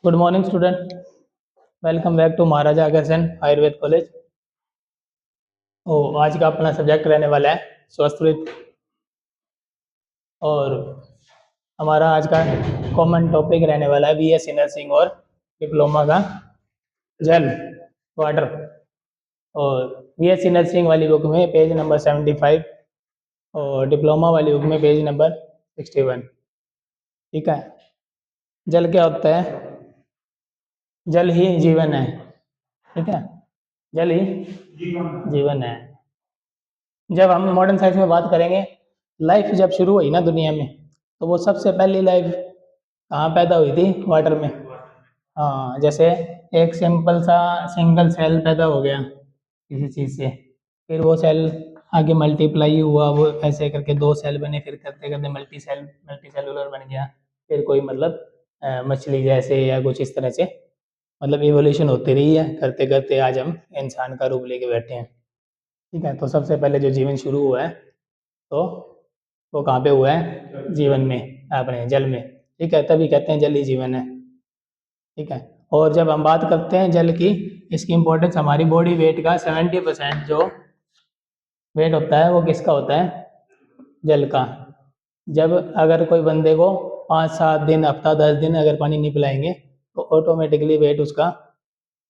Good morning student. Welcome back to Maharaja Agrasen Ayurveda college. आज का अपना सब्जेक्ट रहने वाला है स्वास्थ्य और हमारा आज का कॉमन टॉपिक रहने वाला है बीएससी नर्सिंग और डिप्लोमा का जल वाटर। और बीएससी नर्सिंग वाली बुक में पेज नंबर 75 और डिप्लोमा वाली बुक में पेज नंबर 61। ठीक है। जल क्या होता है? जल ही जीवन है। ठीक है, जल ही जीवन है। जब हम मॉडर्न साइंस में बात करेंगे, लाइफ जब शुरू हुई ना दुनिया में, तो वो सबसे पहली लाइफ कहाँ पैदा हुई थी? वाटर में। हाँ, जैसे एक सिंपल सा सिंगल सेल पैदा हो गया किसी चीज़ से, फिर वो सेल आगे मल्टीप्लाई हुआ, वो ऐसे करके 2 सेल बने, फिर करते करते मल्टी सेलुलर बन गया, फिर कोई मतलब मछली जैसे या कुछ इस तरह से मतलब इवोल्यूशन होती रही है, करते करते आज हम इंसान का रूप लेके बैठे हैं। ठीक है, तो सबसे पहले जो जीवन शुरू हुआ है तो वो कहाँ पे हुआ है? जीवन में, अपने जल में। ठीक है, तभी कहते हैं जल ही जीवन है। ठीक है, और जब हम बात करते हैं जल की, इसकी इम्पोर्टेंस हमारी बॉडी वेट का 70% जो वेट होता है वो किसका होता है? जल का। जब अगर कोई बंदे को 5-7 दिन, हफ्ता 10 दिन अगर पानी नहीं पिलाएंगे तो ऑटोमेटिकली वेट उसका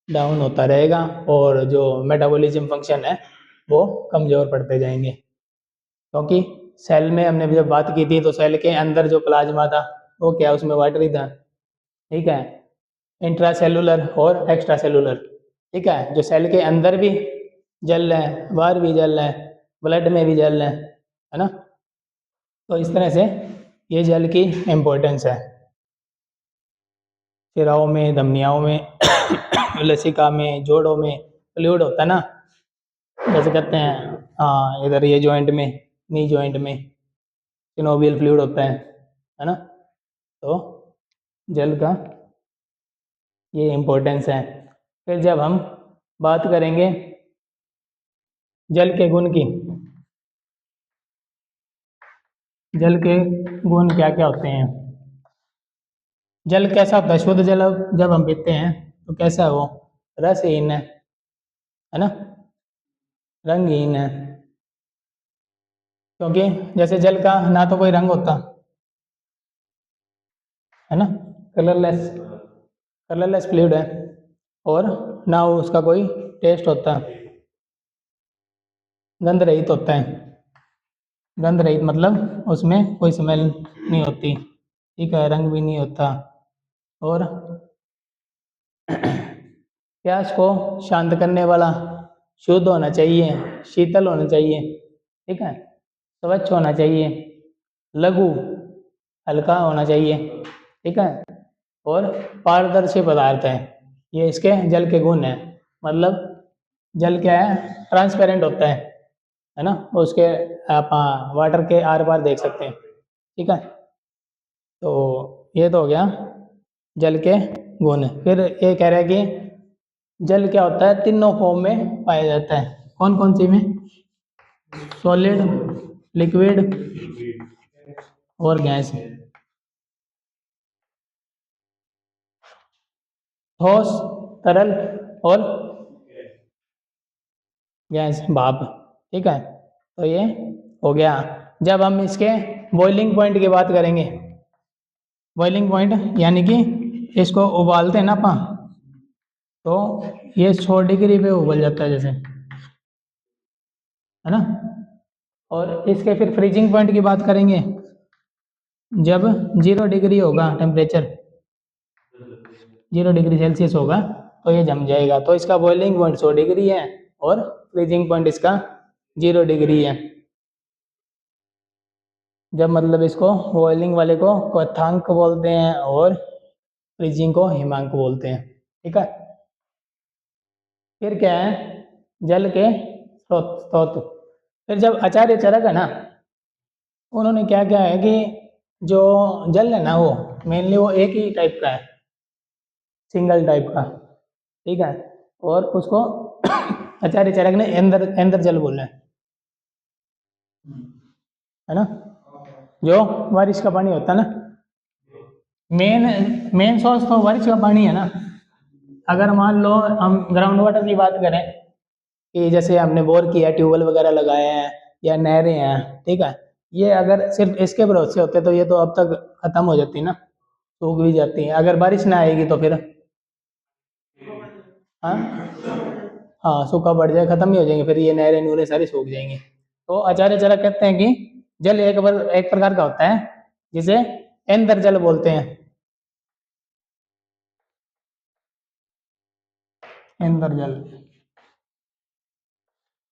डाउन होता रहेगा और जो मेटाबॉलिज्म फंक्शन है वो कमज़ोर पड़ते जाएंगे। क्योंकि सेल में हमने जब बात की थी तो सेल के अंदर जो प्लाज्मा था वो क्या, उसमें वाटर ही था। ठीक है, इंट्रा सेलुलर और एक्स्ट्रा सेलुलर। ठीक है, जो सेल के अंदर भी जल है, बाहर भी जल है, ब्लड में भी जल है ना। तो इस तरह से ये जल की इम्पोर्टेंस है। शिराओं में, धमनियों में लसिका में, जोड़ों में फ्लूइड होता है ना, जैसे कहते हैं। हाँ, इधर ये जॉइंट में, नी जॉइंट में सिनोवियल फ्लूइड होता है ना। तो जल का ये इम्पोर्टेंस है। फिर जब हम बात करेंगे जल के गुण की, जल के गुण क्या क्या होते हैं? जल कैसा होता है? शुद्ध जल जब हम पीते हैं तो कैसा है वो? रसहीन है ना, रंगहीन है। क्योंकि जैसे जल का ना तो कोई रंग होता है ना, कलरलेस कलरलेस फ्लूइड है, और ना उसका कोई टेस्ट होता, गंध रहित होता है। गंध रहित मतलब उसमें कोई स्मेल नहीं होती। ठीक है, रंग भी नहीं होता, और प्यास को शांत करने वाला, शुद्ध होना चाहिए, शीतल होना चाहिए। ठीक है, स्वच्छ होना चाहिए, लघु हल्का होना चाहिए। ठीक है, और पारदर्शी पदार्थ है। ये इसके जल के गुण हैं। मतलब जल क्या है? ट्रांसपेरेंट होता है ना, उसके आप वाटर के आर पार देख सकते हैं। ठीक है, तो ये तो हो गया जल के गुण। फिर ये कह रहे हैं कि जल क्या होता है? तीनों फॉर्म में पाया जाता है। कौन कौन सी में? सॉलिड, लिक्विड और गैस। ठोस, तरल और गैस, भाप। ठीक है, तो ये हो गया। जब हम इसके बॉइलिंग पॉइंट की बात करेंगे, बॉइलिंग पॉइंट यानी कि इसको उबालते हैं ना अपन, तो ये 100 डिग्री पे उबल जाता है जैसे, है ना। और इसके फिर फ्रीजिंग पॉइंट की बात करेंगे, जब 0 डिग्री होगा टेम्परेचर, 0 डिग्री सेल्सियस होगा तो ये जम जाएगा। तो इसका बॉइलिंग पॉइंट 100 डिग्री है और फ्रीजिंग पॉइंट इसका 0 डिग्री है। जब मतलब इसको बॉइलिंग वाले को क्वथनांक बोलते हैं और फ्रीजिंग को हिमांक बोलते हैं। ठीक है, फिर क्या है? जल के स्रोत। फिर जब आचार्य चरक है ना, उन्होंने क्या क्या है कि जो जल है ना वो मेनली वो एक ही टाइप का है, सिंगल टाइप का। ठीक है, और उसको आचार्य चरक ने अंदर अंदर जल बोला है ना, जो बारिश का पानी होता है ना, मेन मेन सोर्स तो बारिश का पानी है ना। अगर मान लो हम ग्राउंड वाटर की बात करें कि जैसे हमने बोर किया, ट्यूबवेल वगैरह लगाए हैं या नहरें हैं, ठीक है, ये अगर सिर्फ इसके भरोसे होते तो ये तो अब तक खत्म हो जाती ना, सूख भी जाती है। अगर बारिश ना आएगी तो फिर हाँ, हाँ सूखा पड़ जाए, खत्म ही हो जाएंगे, फिर ये नहरें नूरें सारी सूख जाएंगी। तो आचार्य चरक कहते हैं कि जल एक प्रकार का होता है जिसे इंद्र जल बोलते हैं। इंद्र जल,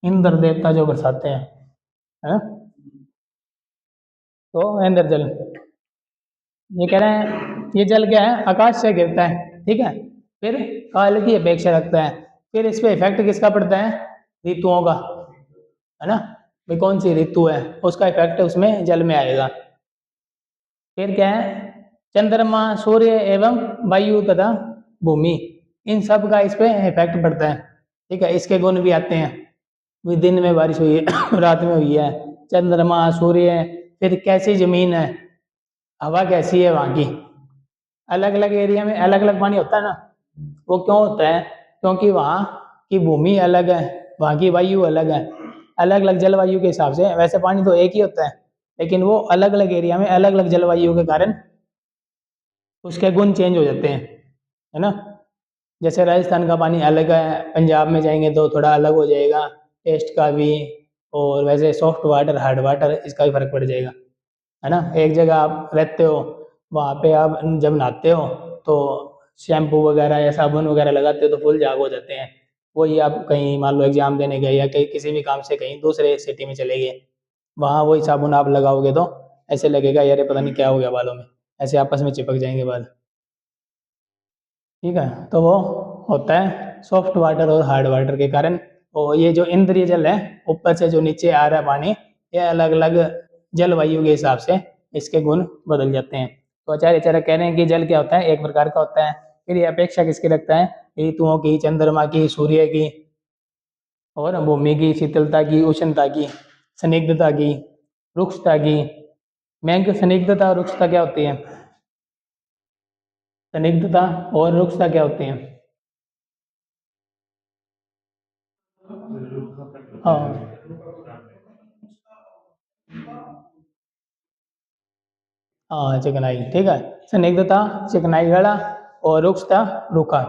इंद्र देवता जो बरसाते हैं, है ना, तो इंद्र जल। ये कह रहे हैं ये जल क्या है, आकाश से गिरता है, ठीक है, फिर काल की अपेक्षा रखता है, फिर इस पे इफेक्ट किसका पड़ता है, ऋतुओं का, है ना, भाई कौन सी ऋतु है उसका इफेक्ट उसमें जल में आएगा। फिर क्या है, चंद्रमा, सूर्य एवं वायु तथा भूमि, इन सब का इस पे इफेक्ट पड़ता है, ठीक है, इसके गुण भी आते हैं, भी दिन में बारिश हुई है रात में हुई है, चंद्रमा, सूर्य, फिर कैसी जमीन है, हवा कैसी है वहाँ की, अलग अलग एरिया में अलग अलग पानी होता है ना। वो क्यों होता है, क्योंकि वहाँ की भूमि अलग है, वहाँ की वायु अलग है, अलग अलग जलवायु के हिसाब से, वैसे पानी तो एक ही होता है, लेकिन वो अलग अलग एरिया में अलग अलग जलवायु के कारण उसके गुण चेंज हो जाते हैं, है ना। जैसे राजस्थान का पानी अलग है, पंजाब में जाएंगे तो थोड़ा अलग हो जाएगा टेस्ट का भी, और वैसे सॉफ्ट वाटर हार्ड वाटर इसका भी फर्क पड़ जाएगा, है ना। एक जगह आप रहते हो, वहाँ पे आप जब नहाते हो तो शैम्पू वगैरह या साबुन वगैरह लगाते हो तो फुल झाग हो जाते हैं। वही आप कहीं मान लो एग्जाम देने गए या कहीं किसी भी काम से कहीं दूसरे सिटी में चले गए, वहाँ वही साबुन आप लगाओगे तो ऐसे लगेगा यार ये पता नहीं क्या हो गया बालों में, ऐसे आपस में चिपक जाएंगे बाल, ठीक है। तो वो होता है सॉफ्ट वाटर और हार्ड वाटर के कारण। और ये जो इंद्रिय जल है, ऊपर से जो नीचे आ रहा है पानी, ये अलग अलग जलवायु के हिसाब से इसके गुण बदल जाते हैं। तो आचार्य चरक कह रहे हैं कि जल क्या होता है, एक प्रकार का होता है, फिर ये अपेक्षा किसकी रखता है, ऋतुओं की, चंद्रमा की, सूर्य की, और भूमि की शीतलता की, उष्णता की, स्निग्धता की, रुक्षता की। मैंग स्निग्धता और रुक्षता क्या होती है, स्निग्धता और रुक्षता क्या होती है। हाँ, हाँ चिकनाई, ठीक है, स्निग्धता, चिकनाई गला, और रुक्षता रूखा,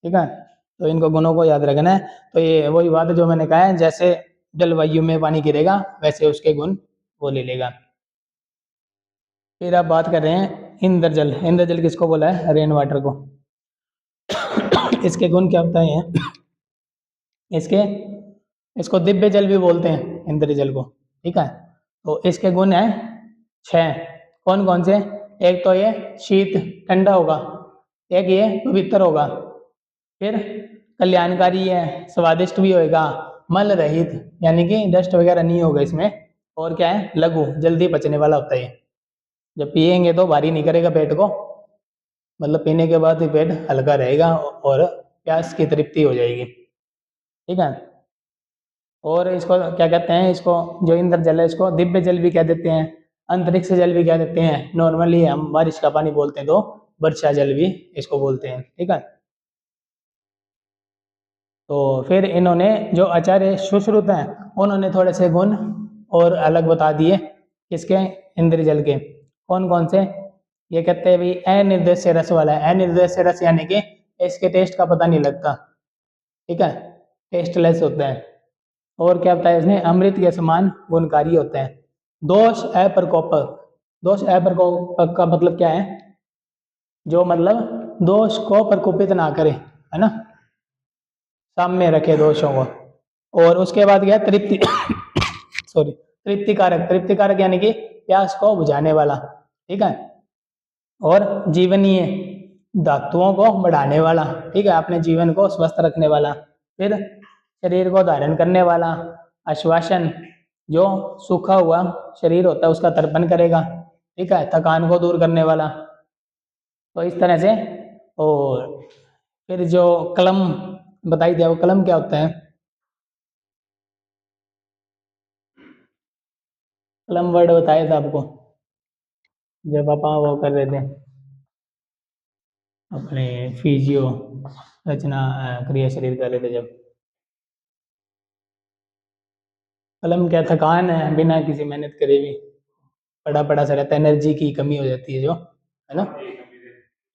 ठीक है। तो इनको गुणों को याद रखना है। तो ये वही बात है जो मैंने कहा है, जैसे जलवायु में पानी गिरेगा वैसे उसके गुण वो ले लेगा। फिर आप बात कर रहे हैं इंद्रजल। इंद्रजल किसको बोला है, रेन वाटर को। इसके गुण क्या होता है, इसके इसको दिव्य जल भी बोलते हैं इंद्रजल को, ठीक है। तो इसके गुण है छह, कौन कौन से, एक तो ये शीत ठंडा होगा, एक ये पवित्र होगा, फिर कल्याणकारी है, स्वादिष्ट भी होएगा, मल रहित यानी कि डस्ट वगैरह नहीं होगा इसमें, और क्या है, लघु जल्दी पचने वाला होता है ये। जब पिएंगे तो भारी नहीं करेगा पेट को, मतलब पीने के बाद ही पेट हल्का रहेगा और प्यास की तृप्ति हो जाएगी, ठीक है। और इसको क्या कहते हैं, इसको जो इंद्र जल है इसको दिव्य जल भी कह देते हैं, अंतरिक्ष जल भी कह देते हैं, नॉर्मली हम बारिश का पानी बोलते हैं तो वर्षा जल भी इसको बोलते हैं, ठीक है। तो फिर इन्होंने जो आचार्य सुश्रुत हैं उन्होंने थोड़े से गुण और अलग बता दिए किसके, इंद्र जल के, कौन कौन से। ये कहते हैं भाई अनिर्देश्य रस वाला है, अनिर्देश्य रस यानी कि इसके टेस्ट का पता नहीं लगता, ठीक है, टेस्टलेस होता है। और क्या बताया इसने, अमृत के समान गुणकारी होते हैं। दोष अप्रकोपक, दोष अप्रकोपक का मतलब क्या है, जो मतलब दोष को प्रकोपित ना करे, है ना, साम्य रखे दोषों को। और उसके बाद गया तृप्ति सॉरी, तृप्तिकारक, तृप्तिकारक यानी कि प्यास को बुझाने वाला, ठीक है। और जीवनीय, धातुओं को बढ़ाने वाला, ठीक है, अपने जीवन को स्वस्थ रखने वाला। फिर शरीर को धारण करने वाला, आश्वासन, जो सूखा हुआ शरीर होता है उसका तर्पण करेगा, ठीक है, थकान को दूर करने वाला। तो इस तरह से। और फिर जो कलम बताई दिया, वो कलम क्या होता है, कलम वर्ड बताया था आपको जब आप वो कर रहे थे, अपने फिजियो रचना क्रिया शरीर कर रहे थे जब। कलम क्या, थकान है बिना किसी मेहनत करे भी पड़ा पड़ा सा रहता है, एनर्जी की कमी हो जाती है जो, है ना।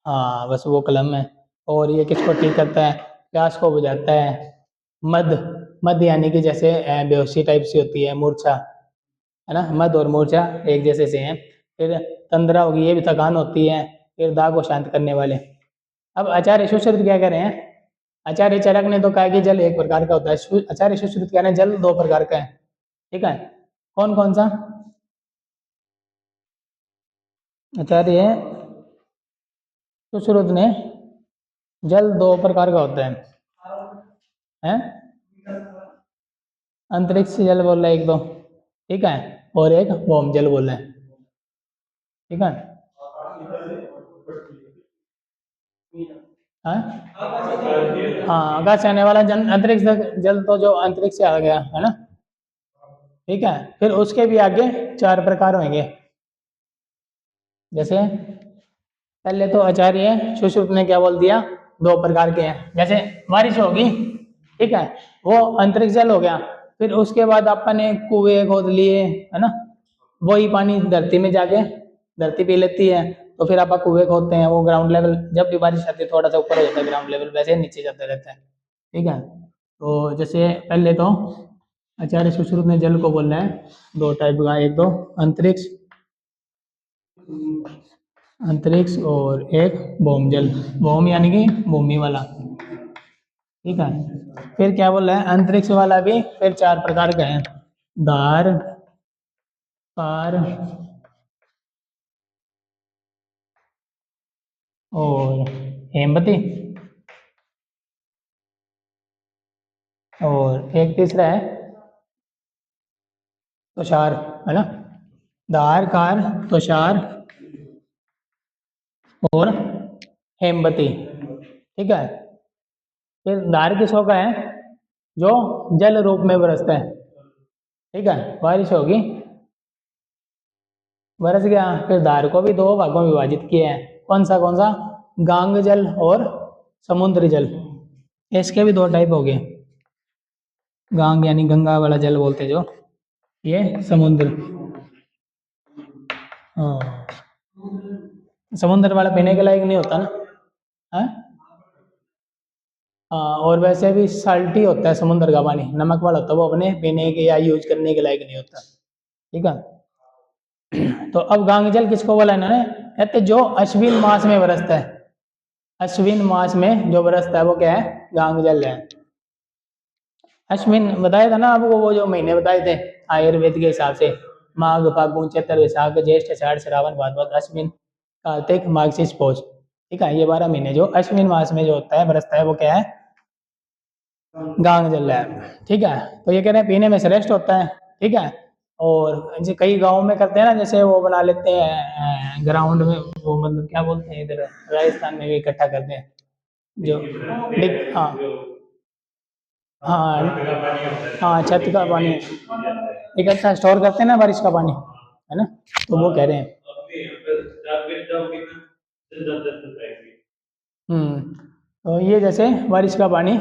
हाँ बस वो कलम है। और ये किसको ठीक करता है, प्यास को बुझाता है। मद, मद यानी कि जैसे बेहोशी टाइप सी होती है, मूर्छा, है ना, मद और मूर्छा एक जैसे से हैं। फिर तंद्रा होगी, ये भी थकान होती है। फिर दाग को शांत करने वाले। अब आचार्य सुश्रुत क्या कह रहे हैं, आचार्य चरक ने तो कहा कि जल एक प्रकार का होता है, आचार्य सुश्रुत कह रहे हैं जल दो प्रकार का है। ठीक है, कौन कौन सा। आचार्य सुश्रुत ने जल दो प्रकार का होता है? अंतरिक्ष जल बोल रहा है एक दो, ठीक है, और एक भौम जल बोल रहा है, ठीक है। हाँ हाँ, आकाश से आने वाला जल, अंतरिक्ष जल तो जो अंतरिक्ष से आ गया है ना, ठीक है। फिर उसके भी आगे चार प्रकार होंगे। जैसे पहले तो आचार्य सुश्रुत ने क्या बोल दिया, दो प्रकार के हैं। जैसे बारिश होगी, ठीक है, वो अंतरिक्ष जल हो गया। फिर उसके बाद अपन ने कुएं खोद लिए, है ना, वही पानी धरती में जाके धरती पी लेती है। तो फिर आप कुएं खोदते हैं, वो ग्राउंड लेवल, जब भी बारिश आती है थोड़ा सा ऊपर हो जाता है ग्राउंड लेवल, वैसे नीचे जाता रहता है, ठीक है। तो जैसे पहले तो आचार्य सुश्रुत ने जल को बोलना है दो टाइप का, एक तो अंतरिक्ष, अंतरिक्ष और एक भौम जल, भौम यानी कि भूमि वाला, ठीक है। फिर क्या बोल रहा है, अंतरिक्ष वाला भी फिर चार प्रकार का है, धार, पार और हेमवती, और एक तीसरा है तुषार, है ना। धार, कार, तुषार और हेमवती, ठीक है। फिर धार किसको का है, जो जल रूप में बरसता है, ठीक है। बारिश होगी, बरस गया, फिर धार को भी दो भागों में विभाजित किया है, कौन सा, गांग जल और समुद्र जल। इसके भी दो टाइप हो गए, गांग यानी गंगा वाला जल बोलते जो, ये समुद्र, हाँ, समुद्र वाला पीने के लायक नहीं होता ना, है। हाँ, और वैसे भी साल्टी होता है समुद्र का पानी, नमक वाला होता है, वो अपने पीने के या यूज करने के लायक नहीं होता, ठीक है। तो अब गांग जल किसको बोला इन्होंने, कहते जो अश्विन मास में बरसता है, अश्विन मास में जो बरसता है वो क्या है, गांग जल है। अश्विन बताया था ना आपको, वो जो महीने बताए थे आयुर्वेद के हिसाब से, माघ फागुन चैत्र वैशाख ज्येष्ठ आषाढ़ श्रावण भाद्रपद अश्विन कार्तिक मार्गशीर्ष पौष, ठीक है। ये 12 महीने जो अश्विन मास में जो होता है बरसता है वो क्या है, गांग जल है, ठीक है। तो ये कह रहे हैं पीने में श्रेष्ठ होता है, ठीक है। और जैसे कई गाँव में करते हैं ना, जैसे वो बना लेते हैं ग्राउंड में, वो मतलब क्या बोलते हैं इधर राजस्थान में भी इकट्ठा करते हैं जो हाँ हाँ हाँ, छत का पानी इकट्ठा स्टोर करते हैं ना, बारिश का पानी, है ना। तो वो कह रहे हैं, तो ये जैसे बारिश का पानी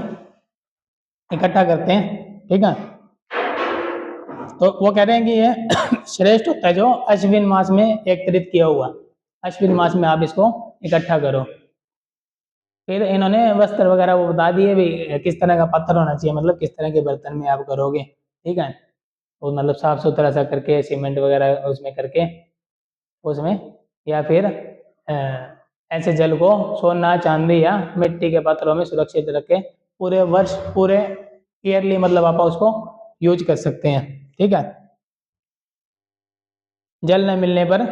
इकट्ठा करते हैं, ठीक है। तो वो कह रहे हैं कि ये श्रेष्ठ होता है जो अश्विन मास में एकत्रित किया हुआ, अश्विन मास में आप इसको इकट्ठा करो। फिर इन्होंने वस्त्र वगैरह वो बता दिए भी, किस तरह का पत्थर होना चाहिए, मतलब किस तरह के बर्तन में आप करोगे, ठीक है। वो मतलब साफ सुथरा सा करके सीमेंट वगैरह उसमें करके उसमें, या फिर ऐसे जल को सोना चांदी या मिट्टी के पात्रों में सुरक्षित रख के पूरे वर्ष पूरे ईयरली मतलब आप उसको यूज कर सकते हैं, ठीक है। जल न मिलने पर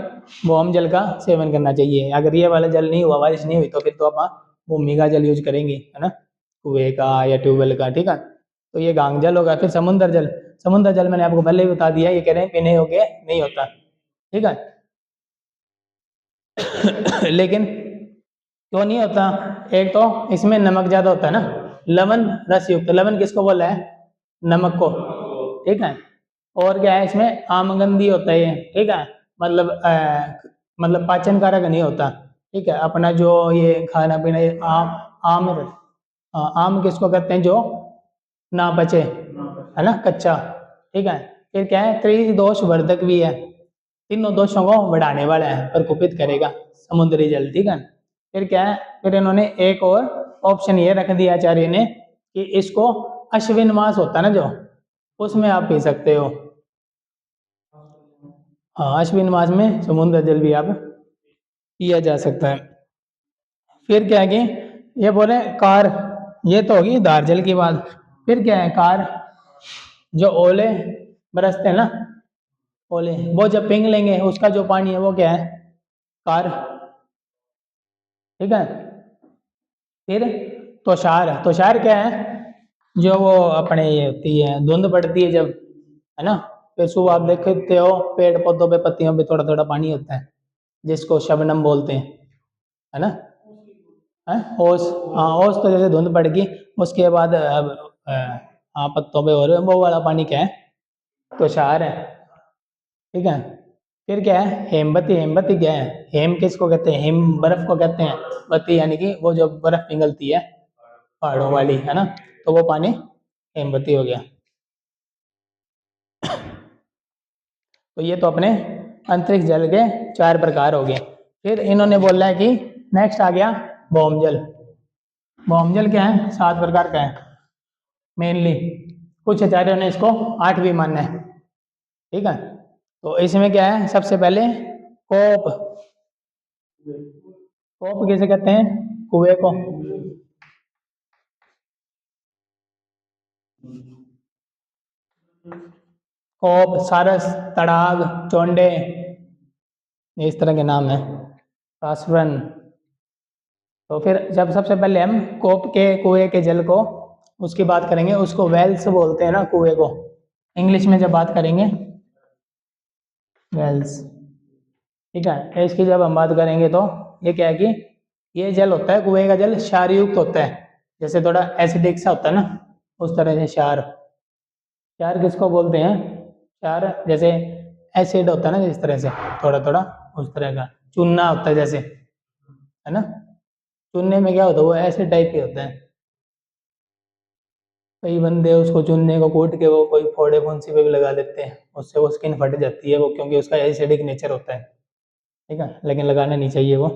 भौम जल का सेवन करना चाहिए। अगर ये वाला जल नहीं हुआ, बारिश नहीं हुई, तो फिर तो आप भूमि का जल यूज करेंगे, है ना, कुएं का या ट्यूबवेल का, ठीक है। तो ये गांग जल होगा। फिर समुद्र जल, समुद्र जल मैंने आपको पहले ही बता दिया, ये कह रहे हैं पीने योग्य नहीं होता, ठीक है। लेकिन क्यों नहीं होता, एक तो इसमें नमक ज्यादा होता है ना, लवण रस युक्त, लवण किसको बोला है, नमक को, ठीक है। और क्या है, इसमें आमगंधी होता है ये, ठीक है, मतलब मतलब पाचन कारक नहीं होता, ठीक है। अपना जो ये खाना पीना, ये आम, आम, हाँ, आम किसको कहते हैं जो ना बचे, है ना, कच्चा। ठीक है। फिर क्या है, त्रिदोष वर्धक भी है, तीनों दोषों को बढ़ाने वाला है, प्रकोपित करेगा समुद्री जल। ठीक है। फिर क्या है, फिर इन्होंने एक और ऑप्शन ये रख दिया आचार्य ने कि इसको अश्विन मास होता है ना जो, उसमें आप पी सकते हो। हाँ, अश्विन मास में समुद्र जल भी आप पिया जा सकता है। फिर क्या है कि ये बोले कार, ये तो होगी दार्जल की बात। फिर क्या है, कार जो ओले बरसते हैं ना, ओले वो जब पिंग लेंगे उसका जो पानी है वो क्या है, कार। ठीक है। फिर तुषार क्या है, जो वो अपने ये होती है धुंध पड़ती है जब, है ना, फिर सुबह आप देखते हो पेड़ पौधों पे पत्तियों पे थोड़ा थोड़ा पानी होता है, जिसको शबनम बोलते हैं, है ना, है ओस। हाँ, ओस तो जैसे धुंध पड़ गई उसके बाद हाँ पत्तों पे और वो वाला पानी क्या है, तुषार है। ठीक है। फिर क्या है, हेमवती। हेमवती क्या है, हेम किसको कहते हैं, हेम बर्फ को कहते हैं, वती यानी कि वो जो बर्फ पिघलती है पहाड़ों वाली, है ना, तो वो पानी हेमवती हो गया। तो ये तो अपने अंतरिक्ष जल के 4 प्रकार हो गए। फिर इन्होंने बोला है कि नेक्स्ट आ गया भौमजल। भौमजल क्या है, 7 प्रकार का है मेनली, कुछ आचार्यों ने इसको 8 भी माना है। ठीक है। तो इसमें क्या है, सबसे पहले कोप। कोप किसे कहते हैं, कुएं को। कोप, सारस, तड़ाग, चोंडे, ये इस तरह के नाम है, पासवन। तो फिर जब सबसे पहले हम कोप के कुएं के जल को उसकी बात करेंगे, उसको वेल्स बोलते हैं ना कुएं को, इंग्लिश में जब बात करेंगे वेल्स। ठीक है। इसकी जब हम बात करेंगे तो ये क्या है कि ये जल होता है, कुएं का जल क्षारयुक्त होता है, जैसे थोड़ा एसिडिक सा होता है ना, उस तरह से क्षार। क्षार किसको बोलते हैं, क्षार जैसे एसिड होता है ना जिस तरह से, थोड़ा थोड़ा उस तरह का, चूना होता है जैसे, है ना, चुनने में क्या होता है, वो ऐसे टाइप के होता है। कई बंदे उसको चुनने को कूट के वो कोई फोड़े फुंसी पे भी लगा देते हैं, उससे वो स्किन फट जाती है वो, क्योंकि उसका एसिडिक नेचर होता है। ठीक है, लेकिन लगाना नहीं चाहिए वो।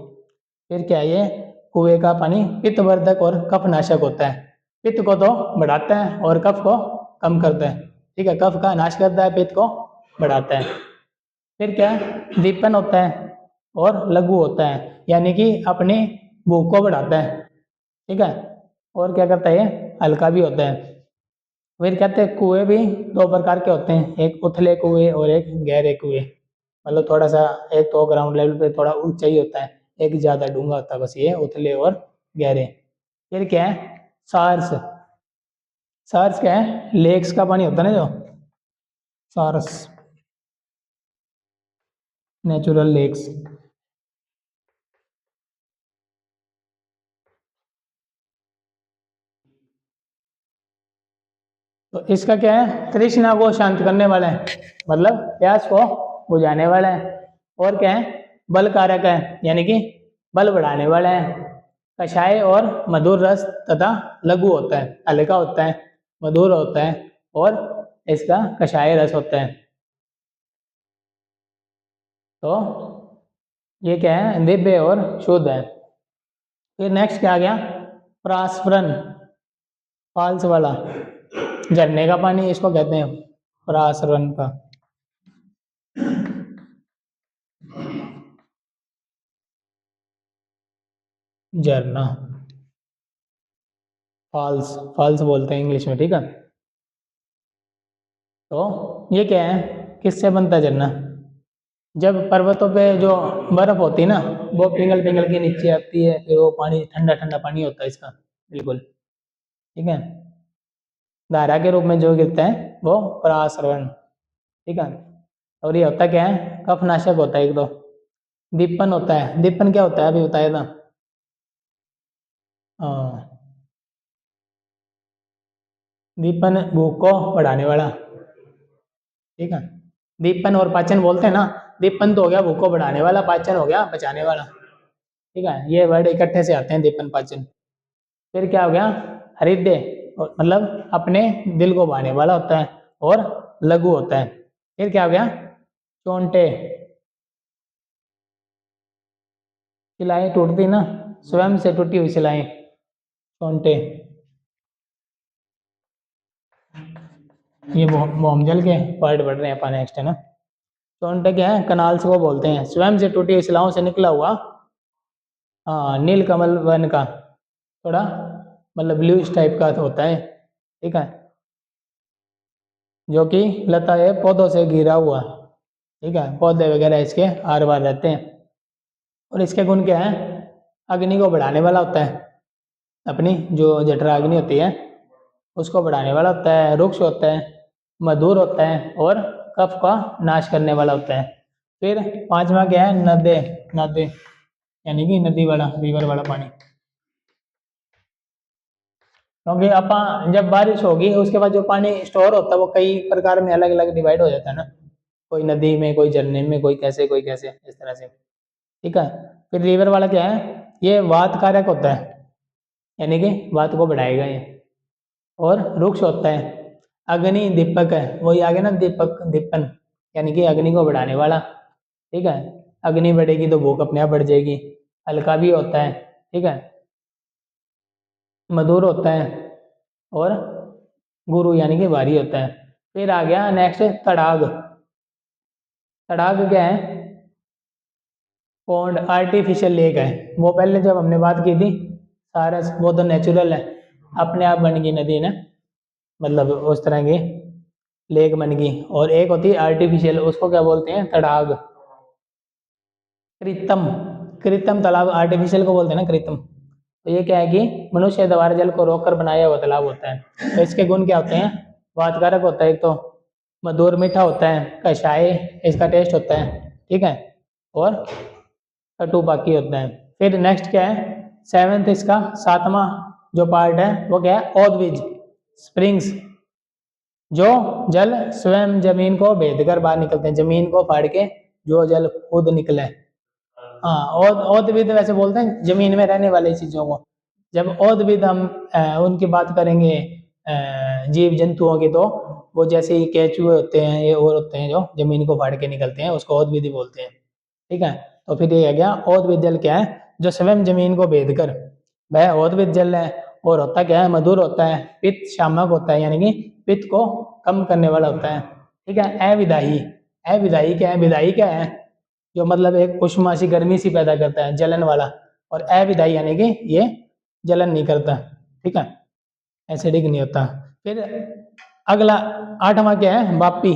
फिर क्या है, ये कुएं का पानी पित्तवर्धक और कफनाशक होता है। पित्त को तो बढ़ाता है और कफ को कम करता है। ठीक है, कफ का नाश करता है, पित्त को बढ़ाता है। फिर क्या है, दीपन होता है और लघु होता है, यानी कि अपनी भूख को बढ़ाता है। ठीक है। और क्या करता है, ये हल्का भी होता है। फिर कहते हैं कुएं भी 2 प्रकार के होते हैं, एक उथले कुएं और एक गहरे कुएं। मतलब थोड़ा सा, एक तो ग्राउंड लेवल पे थोड़ा ऊंचा ही होता है, एक ज्यादा डूंगा होता है, बस ये उथले और गहरे। फिर क्या है, सार्स। सार्स क्या है, लेक्स का पानी होता है ना जो, सार्स, नेचुरल लेक्स। तो इसका क्या है, तृष्णा को शांत करने वाला है, मतलब प्यास को बुझाने वाला है। और क्या है, बल कारक है, यानी कि बल बढ़ाने वाला है। कषाय और मधुर रस तथा लघु होता है, हल्का होता है, मधुर होता है, और इसका कषाय रस होता है। तो ये क्या है, दिव्य और शुद्ध है। फिर नेक्स्ट क्या आ गया, प्रास्फरन, फॉल्स वाला, झरने का पानी इसको कहते हैं, प्रास्फरन का झरना, फॉल्स, फॉल्स बोलते हैं इंग्लिश में। ठीक है। तो ये क्या है, किससे बनता है झरना, जब पर्वतों पे जो बर्फ होती है ना, वो पिघल पिघल के नीचे आती है, फिर वो पानी ठंडा ठंडा पानी होता है इसका, बिल्कुल। ठीक है। धारा के रूप में जो गिरता है वो परासरवण। ठीक है। और ये होता क्या है, कफनाशक होता है एक तो। दीपन होता है, दीपन क्या होता है अभी बताया था। हाँ, दीपन भूख को बढ़ाने वाला। ठीक है। दीपन और पाचन बोलते हैं ना, दीपन तो हो गया भूख को बढ़ाने वाला, पाचन हो गया बचाने वाला। ठीक है, ये वर्ड इकट्ठे से आते हैं, दीपन पाचन। फिर क्या हो गया, हृदय, मतलब अपने दिल को भाने वाला होता है, और लघु होता है। फिर क्या हो गया, चोंटे, सिलाई टूटती ना, स्वयं से टूटी हुई सिलाई, चोंटे। ये मोमजल के पार्ट बढ़ रहे हैं अपन नेक्स्ट, है ना। चोंटे क्या है, कनाल्स को बोलते हैं, स्वयं से टूटी हुई शिलाओं से निकला हुआ, हाँ, नीलकमल वन का थोड़ा मतलब ब्लूइश टाइप का होता है, ठीक है, जो कि लता है पौधों से घिरा हुआ, ठीक है, पौधे वगैरह इसके आर पार रहते हैं। और इसके गुण क्या है, अग्नि को बढ़ाने वाला होता है, अपनी जो जठराग्नि होती है उसको बढ़ाने वाला होता है, रुक्ष होता है, मधुर होता है, और कफ का नाश करने वाला होता है। फिर पांचवा क्या है, नदे, नदे यानी कि नदी वाला, रिवर वाला पानी। क्योंकि अपन जब बारिश होगी उसके बाद जो पानी स्टोर होता है वो कई प्रकार में अलग अलग डिवाइड हो जाता है ना, कोई नदी में, कोई झरने में, कोई कैसे इस तरह से, ठीक है। फिर रिवर वाला क्या है, ये वात कारक होता है, यानी कि वात को बढ़ाएगा ये। और रुक्ष होता है, अग्नि दीपक है, वही आगे ना, दीपक दीपन, यानी कि अग्नि को बढ़ाने वाला, ठीक है। अग्नि बढ़ेगी तो भूख अपने आप बढ़ जाएगी। हल्का भी होता है, ठीक है, मधुर होता है, और गुरु यानी कि भारी होता है। फिर आ गया नेक्स्ट, तड़ाग। तड़ाग क्या है, पौंड, आर्टिफिशियल लेक है। वो पहले जब हमने बात की थी सारस, वो तो नेचुरल है, अपने आप बन गई नदी ना, मतलब उस तरह की लेक बन गई। और एक होती है आर्टिफिशियल, उसको क्या बोलते हैं, तड़ाग। कृत्रिम, कृत्रिम तालाब आर्टिफिशियल को बोलते हैं ना, कृत्रिम। तो ये क्या है कि मनुष्य द्वारा जल को रोककर बनाया हुआ तालाब होता है। तो इसके गुण क्या होते हैं, वातकारक होता है एक तो, मधुर मीठा होता है, कषाय इसका टेस्ट होता है, ठीक है, और कटु बाकी होता है। फिर नेक्स्ट क्या है, सेवेंथ, इसका सातवां जो पार्ट है वो क्या है, ओदविज, स्प्रिंग्स, जो जल स्वयं जमीन को भेद कर बाहर निकलते हैं, जमीन को फाड़ के जो जल खुद निकले। हाँ, ओदविद वैसे बोलते हैं जमीन में रहने वाली चीजों को। जब ओदविद हम उनकी बात करेंगे, जीव जंतुओं की, तो वो जैसे ही केचुए होते हैं, ये और होते हैं जो जमीन को फाड़ के निकलते हैं, उसको ओदविद ही बोलते हैं, ठीक है। तो फिर ये आ गया, ओदविद जल क्या है, जो स्वयं जमीन को भेद कर, वह ओदविद जल है। और होता क्या है, मधुर होता है, पित्त शामक होता है, यानी कि पित्त को कम करने वाला होता है, ठीक है। अविदाही, अविदाही क्या है, विदाई क्या है, जो मतलब एक उष्मा सी, गर्मी सी पैदा करता है, जलन वाला। और अविदाई यानी कि ये जलन नहीं करता, ठीक है, एसिडिक नहीं होता। फिर अगला आठवां क्या है, वापी,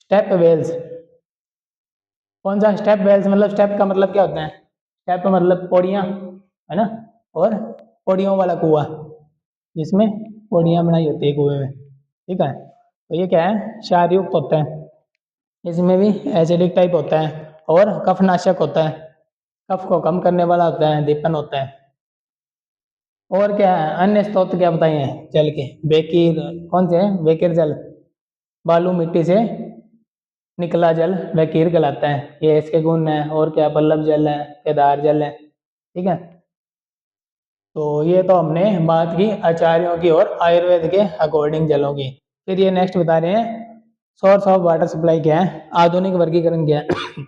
स्टेप वेल्स। कौन सा स्टेप वेल्स, मतलब स्टेप का मतलब क्या होता है, स्टेप मतलब पौड़ियाँ, है ना, और पौड़ियों वाला कुआं, जिसमें पौड़ियाँ बनाई होती है कुएं में, ठीक है। तो ये क्या है, क्षारयुक्त होता है, इसमें भी एसिडिक टाइप होता है, और कफनाशक होता है, कफ को कम करने वाला होता है, दीपन होता है। और क्या है, अन्य स्रोत क्या बताइए जल के, बेकिर, कौन से हैं, बेकिर जल, बालू मिट्टी से निकला जल बेकिर कहलाता है, ये इसके गुण है। और क्या, बल्लभ जल है, केदार जल है, ठीक है। तो ये तो हमने बात की आचार्यों की और आयुर्वेद के अकॉर्डिंग जलों की। फिर ये नेक्स्ट बता रहे हैं, सोर्स ऑफ वाटर सप्लाई क्या है, आधुनिक वर्गीकरण क्या है,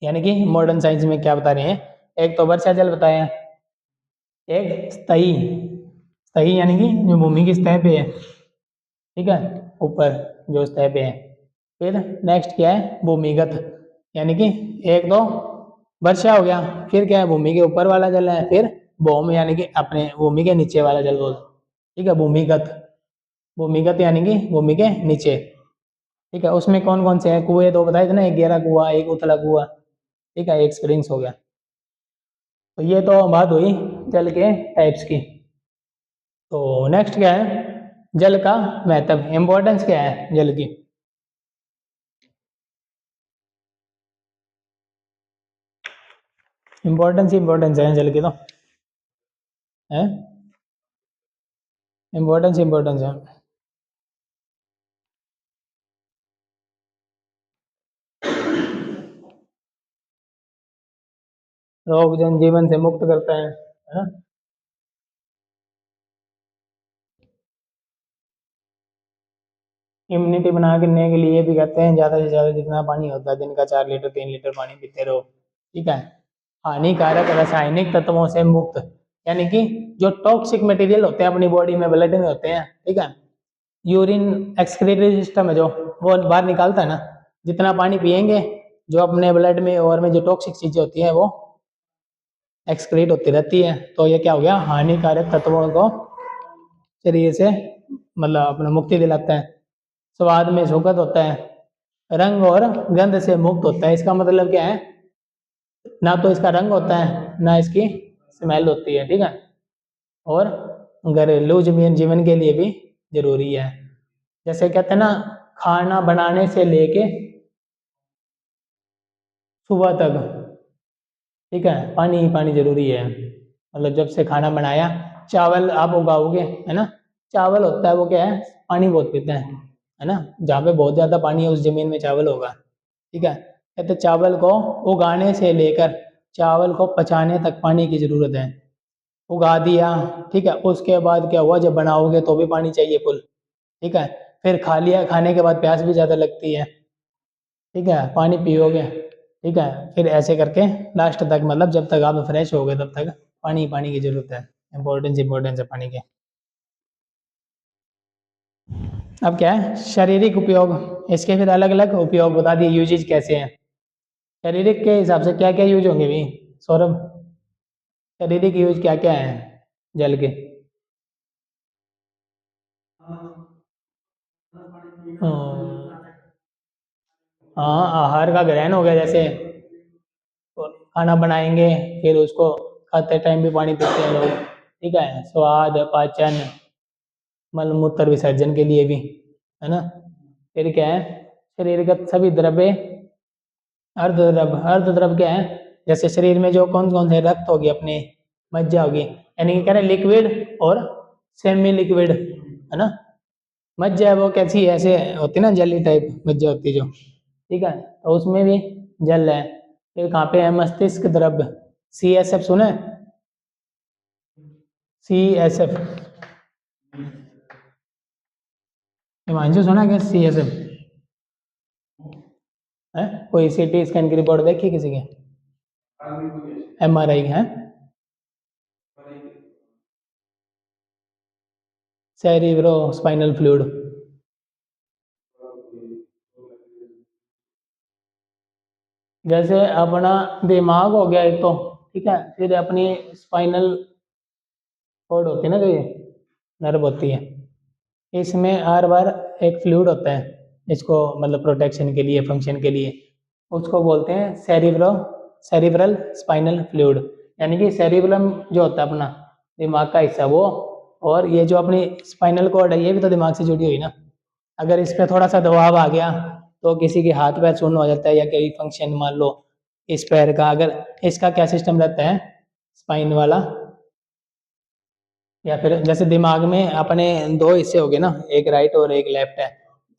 यानी कि मॉडर्न साइंस में क्या बता रहे हैं। एक तो वर्षा जल बताया, एक स्तई, स्तई यानी कि जो भूमि की सतह पे है, ठीक है, ऊपर जो सतह पे है। फिर नेक्स्ट क्या है, भूमिगत, यानी कि एक तो वर्षा हो गया, फिर क्या है, भूमि के ऊपर वाला जल है, फिर भौम यानी कि अपने भूमि के नीचे वाला जल बोल, ठीक है, भूमिगत, भूमिगत यानी कि भूमि के नीचे, ठीक है। उसमें कौन कौन से हैं, कुएं तो बताए थे ना, एक गहरा कुआं, एक उथला कुआं, ठीक है, एक स्प्रिंग्स हो गया। तो ये तो बात हुई जल के टाइप्स की। तो नेक्स्ट क्या है, जल का महत्व, इम्पोर्टेंस क्या है जल की। इम्पोर्टेंस है जल की तो, है, इम्पोर्टेंस है। रोग जनजीवन से मुक्त करता है ना। इम्यूनिटी बना करने के लिए भी कहते हैं ज़्यादा से ज़्यादा जितना पानी होता है दिन का 4 लीटर 3 लीटर पानी पीते रहो, ठीक है। हानिकारक रासायनिक तत्वों से मुक्त, यानी कि जो टॉक्सिक मटेरियल होते हैं अपनी बॉडी में ब्लड में होते हैं, ठीक है। यूरिन एक्सक्रीटरी सिस्टम है जो वो बाहर निकालता है ना, जितना पानी पिएंगे जो अपने ब्लड में और में जो टॉक्सिक चीजें होती हैं वो एक्सक्रीट होती रहती है। तो ये क्या हो गया, हानिकारक तत्वों को शरीर से मतलब अपना मुक्ति दिलाता है। स्वाद में सुगंध होता है, रंग और गंध से मुक्त होता है। इसका मतलब क्या है, ना तो इसका रंग होता है ना इसकी स्मेल होती है, ठीक है। और घरेलू जीवन जीवन के लिए भी जरूरी है। जैसे कहते हैं ना, खाना बनाने से लेके सुबह तक, ठीक है, पानी ही पानी जरूरी है। मतलब जब से खाना बनाया, चावल आप उगाओगे, है ना, चावल होता है वो क्या है, पानी बहुत पीता है ना। जहाँ पे बहुत ज्यादा पानी है उस जमीन में चावल होगा, ठीक है। कहते चावल को उगाने से लेकर चावल को पचाने तक पानी की जरूरत है। उगा दिया, ठीक है, उसके बाद क्या हुआ, जब बनाओगे तो भी पानी चाहिए फुल, ठीक है। फिर खा लिया, खाने के बाद प्यास भी ज़्यादा लगती है, ठीक है, पानी पियोगे, ठीक है। फिर ऐसे करके लास्ट तक, मतलब जब तक आप फ्रेश हो गए तब तक पानी पानी की जरूरत है। इंपॉर्टेंस है पानी के। अब क्या है शारीरिक उपयोग, इसके फिर अलग अलग उपयोग बता दिए, यूजेज कैसे हैं। शारीरिक के हिसाब से क्या क्या यूज होंगे भी सौरभ, शारीरिक यूज क्या क्या है जल के। हाँ, आहार का ग्रहण हो गया, जैसे खाना बनाएंगे फिर उसको खाते टाइम भी पानी पीते हैं लोग, ठीक है। स्वाद, पाचन, मल मूत्र विसर्जन के लिए भी, है ना। फिर क्या है, शरीर का सभी द्रव्य, अर्ध द्रव क्या है, जैसे शरीर में जो कौन कौन से रक्त होगी अपने, मज्जा होगी, यानी कि कह रहे लिक्विड और सेमी लिक्विड, है ना। मज्जा है वो कैसी है, ऐसे होती है ना, जेली टाइप मज्जा होती है जो, ठीक है, तो उसमें भी जल है। फिर कहाँ पे है, मस्तिष्क द्रव्य, CSF सुना है, CSF, हिमांशु सुना क्या CSF है। कोई CT स्कैन की रिपोर्ट देखी किसी के, MRI है, सेरिब्रो स्पाइनल फ्लूइड। जैसे अपना दिमाग हो गया एक तो, ठीक है, फिर अपनी स्पाइनल कॉर्ड होती है ना, जो ये नर्व होती है, इसमें हर बार एक फ्लूइड होता है, इसको मतलब प्रोटेक्शन के लिए, फंक्शन के लिए, उसको बोलते हैं सेरिब्रल स्पाइनल फ्लूइड। यानी कि सेरिब्रम जो होता है अपना दिमाग का हिस्सा वो, और ये जो अपनी स्पाइनल कॉर्ड है ये भी तो दिमाग से जुड़ी हुई ना। अगर इस पे थोड़ा सा दबाव आ गया तो किसी के हाथ पैर शून्य हो जाता है, या कोई फंक्शन मान लो इस पैर का, अगर इसका क्या सिस्टम रहता है स्पाइन वाला, या फिर जैसे दिमाग में अपने दो हिस्से हो गए ना, एक राइट और एक लेफ्ट है।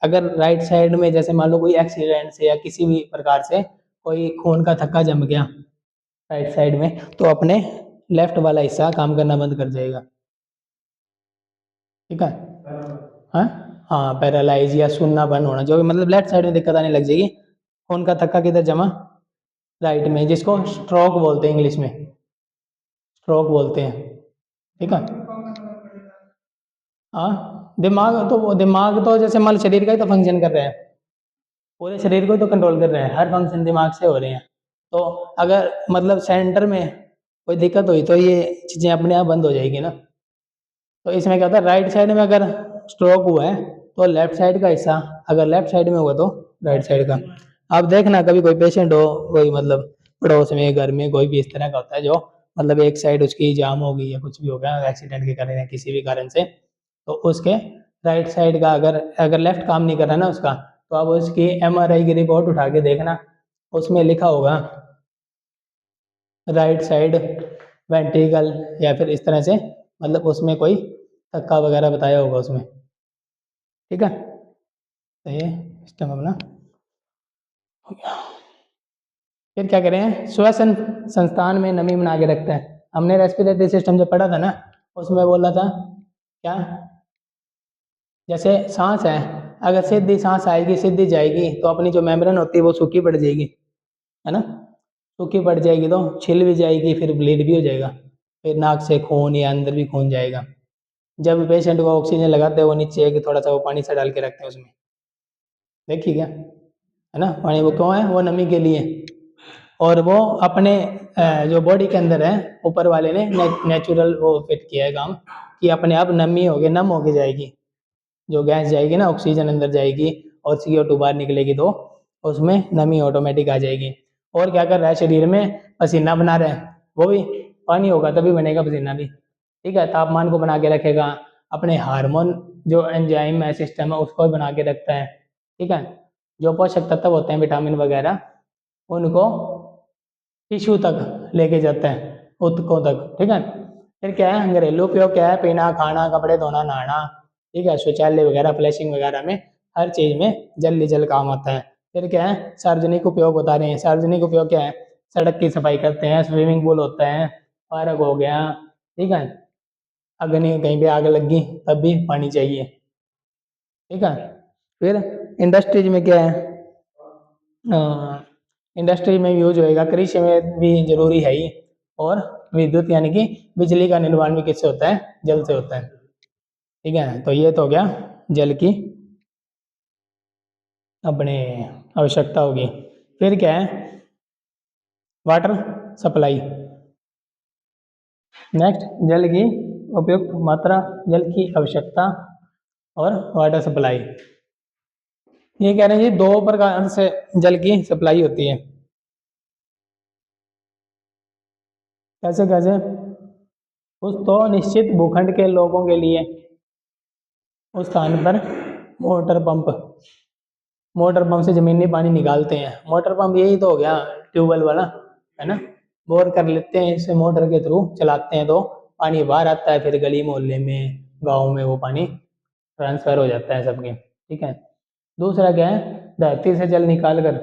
अगर राइट साइड में जैसे मान लो कोई एक्सीडेंट से या किसी भी प्रकार से कोई खून का थक्का जम गया राइट साइड में, तो अपने लेफ्ट वाला हिस्सा काम करना बंद कर जाएगा, ठीक है। हाँ, हाँ, पैरालाइज या सुनना बंद होना, जो भी मतलब लेफ्ट साइड में दिक्कत आने लग जाएगी। खून का थक्का किधर जमा, राइट में, जिसको स्ट्रोक बोलते हैं इंग्लिश में, स्ट्रोक बोलते हैं, ठीक है। हाँ, दिमाग तो जैसे मान लो शरीर का ही तो फंक्शन कर रहा है, पूरे शरीर को ही तो कंट्रोल कर रहे हैं, हर फंक्शन दिमाग से हो रहे हैं। तो अगर मतलब सेंटर में कोई दिक्कत हुई तो ये चीज़ें अपने आप बंद हो जाएगी ना। तो इसमें क्या होता है, राइट साइड में अगर स्ट्रोक हुआ है तो लेफ्ट साइड का हिस्सा, अगर लेफ्ट साइड में हुआ तो राइट साइड का। आप देखना कभी कोई पेशेंट हो, कोई मतलब पड़ोस में घर में कोई भी इस तरह का होता है जो मतलब एक साइड उसकी जाम हो गई या कुछ भी हो गया एक्सीडेंट के कारण या किसी भी कारण से, तो उसके राइट साइड का अगर अगर लेफ्ट काम नहीं कर रहा ना उसका, तो आप उसकी MRI की रिपोर्ट उठा के देखना, उसमें लिखा होगा राइट साइड वेंट्रिकल, या फिर इस तरह से, मतलब उसमें कोई थक्का वगैरह बताया होगा उसमें, ठीक है। तो ये सिस्टम अपना हो गया। फिर क्या करें, श्वसन संस्थान में नमी बना के रखता है। हमने रेस्पिरेटरी सिस्टम जो पढ़ा था ना, उसमें बोला था क्या, जैसे सांस है, अगर सीधी सांस आएगी सीधी जाएगी तो अपनी जो मेम्ब्रेन होती है वो सूखी पड़ जाएगी, है ना। सूखी पड़ जाएगी तो छिल भी जाएगी, फिर ब्लीड भी हो जाएगा, फिर नाक से खून या अंदर भी खून जाएगा। जब पेशेंट को ऑक्सीजन लगाते हैं वो नीचे है कि थोड़ा सा वो पानी सा डाल के रखते हैं उसमें, देखिए क्या, है ना। पानी वो क्यों है, वो नमी के लिए। और वो अपने जो बॉडी के अंदर है, ऊपर वाले ने नेचुरल वो फिट किया है काम, कि अपने आप नमी होगी, नम होके जाएगी। जो गैस जाएगी ना, ऑक्सीजन अंदर जाएगी और CO2 बाहर निकलेगी, तो उसमें नमी ऑटोमेटिक आ जाएगी। और क्या कर रहा है, शरीर में पसीना बना रहा है, वो भी पानी होगा तभी बनेगा पसीना भी, ठीक है। तापमान को बना के रखेगा, अपने हार्मोन जो एंजाइम है, सिस्टम है, उसको भी बना के रखता है, ठीक है। जो पोषक तत्व होते हैं, विटामिन वगैरह, उनको टिश्यू तक लेके जाता है, ऊतकों तक, ठीक है। फिर क्या है, घरेलू उपयोग क्या है, पीना, खाना, कपड़े धोना, नहाना, ठीक है, शौचालय वगैरह, फ्लैशिंग वगैरह में, हर चीज में जल ही जल काम आता है। फिर क्या है, सार्वजनिक उपयोग बता रहे हैं। सार्वजनिक उपयोग क्या है, सड़क की सफाई करते हैं, स्विमिंग पूल होता है, पार्क हो गया, ठीक है। अग्नि, कहीं पे आग लग गई तब भी पानी चाहिए, ठीक है। फिर इंडस्ट्रीज में क्या है, इंडस्ट्री में यूज होएगा, कृषि में भी जरूरी है ही। और विद्युत यानी कि बिजली का निर्माण भी किससे होता है, जल से होता है, ठीक है। तो ये तो हो गया जल की अपने आवश्यकता होगी। फिर क्या है, वाटर सप्लाई। नेक्स्ट, जल की उपयुक्त मात्रा, जल की आवश्यकता और वाटर सप्लाई। ये कह रहे हैं जी, दो प्रकार से जल की सप्लाई होती है। कैसे कैसे, कुछ तो निश्चित भूखंड के लोगों के लिए उस स्थान पर मोटर पंप, मोटर पंप से जमीनी पानी निकालते हैं। मोटर पंप यही तो हो गया, ट्यूबवेल वाला, है ना। बोर कर लेते हैं, इसे मोटर के थ्रू चलाते हैं तो पानी बाहर आता है, फिर गली मोहल्ले में, गाँव में वो पानी ट्रांसफर हो जाता है सबके, ठीक है। दूसरा क्या है, धरती से जल निकाल कर,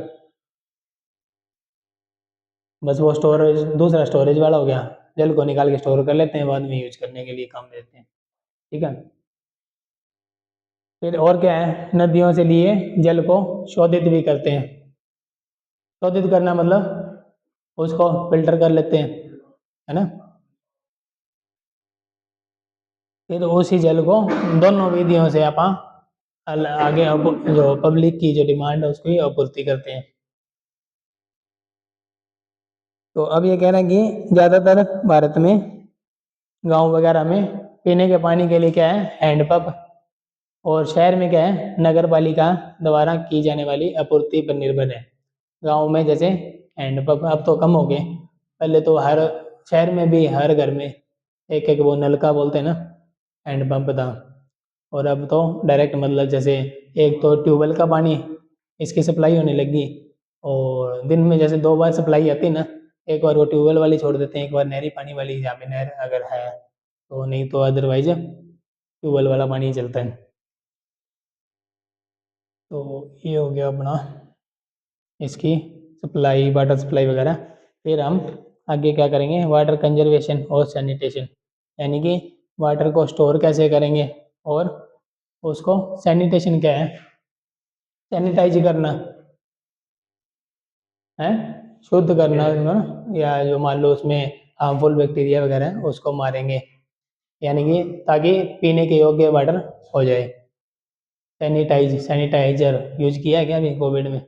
बस वो स्टोरेज, दूसरा स्टोरेज वाला हो गया, जल को निकाल के स्टोर कर लेते हैं, बाद में यूज करने के लिए काम देते हैं, ठीक है। फिर और क्या है, नदियों से लिए जल को शोधित भी करते हैं। शोधित करना मतलब उसको फिल्टर कर लेते हैं, है ना। फिर उसी जल को दोनों विधियों से आप आगे जो पब्लिक की जो डिमांड है उसकी आपूर्ति करते हैं। तो अब ये कह रहे हैं कि ज़्यादातर भारत में गांव वगैरह में पीने के पानी के लिए क्या है, हैंडपंप। और शहर में क्या है, नगर पालिका द्वारा की जाने वाली आपूर्ति पर निर्भर है। गांव में जैसे हैंडपंप अब तो कम हो गए, पहले तो हर शहर में भी हर घर में एक एक वो नलका बोलते हैं ना, हैंडपंप था। और अब तो डायरेक्ट मतलब जैसे एक तो ट्यूबवेल का पानी इसकी सप्लाई होने लगी, और दिन में जैसे 2 बार सप्लाई आती है ना, एक बार वो ट्यूबवेल वाली छोड़ देते हैं, एक बार नहरी पानी वाली, जहाँ पे नहर अगर है तो, नहीं तो अदरवाइज ट्यूबवेल वाला पानी ही चलता है। तो ये हो गया अपना इसकी सप्लाई, वाटर सप्लाई वगैरह। फिर हम आगे क्या करेंगे, वाटर कंजर्वेशन और सैनिटेशन, यानी कि वाटर को स्टोर कैसे करेंगे, और उसको सैनिटेशन क्या है, सैनिटाइज करना है, शुद्ध करना है ना, या जो मान लो उसमें हार्मफुल बैक्टीरिया वगैरह है उसको मारेंगे, यानी कि ताकि पीने के योग्य वाटर हो जाए। सैनिटाइजर यूज किया है क्या अभी कोविड में?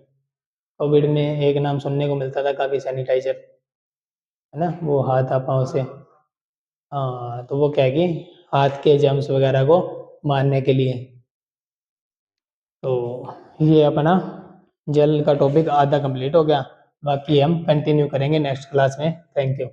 कोविड में एक नाम सुनने को मिलता था काफ़ी, सैनिटाइजर, है ना, वो हाथ पाँव से, हाँ, तो वो क्या है कि हाथ के जर्म्स वगैरह को मारने के लिए। तो ये अपना जल का टॉपिक आधा कंप्लीट हो गया, बाकी हम कंटिन्यू करेंगे नेक्स्ट क्लास में। Thank you.